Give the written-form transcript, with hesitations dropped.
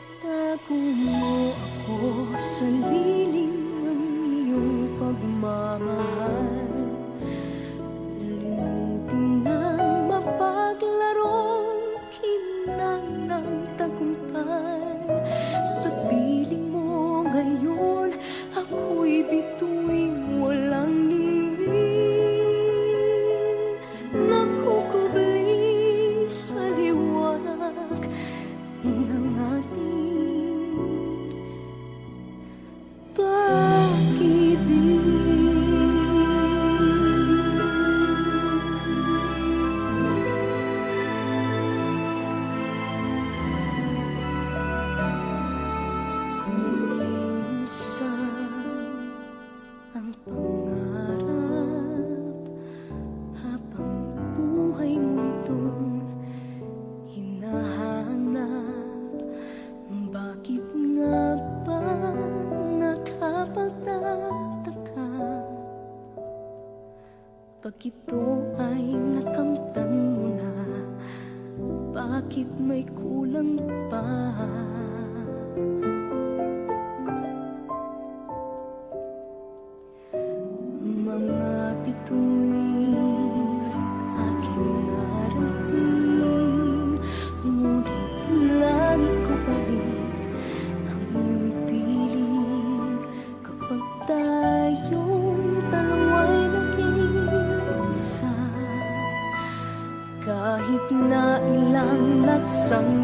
Itago mo ako sa lilim ng iyong pagmamahal. Limutin ang mapaglarong kinang ng tagumpay. Sa piling mo ngayon, ako'y bituing walang lingling. Nakukubli sa liwanag ng ating ang pangarap habang buhay mo itong hinahanap. Bakit nga ba nakapagtataka pag ito ay nakamtan mo na? Bakit may kulang pa? Mga bituin aking narating, ngunit langit ko pa rin ang iyong piling. Kapag tayong dalawa'y naging isa, kahit na ilang nagsang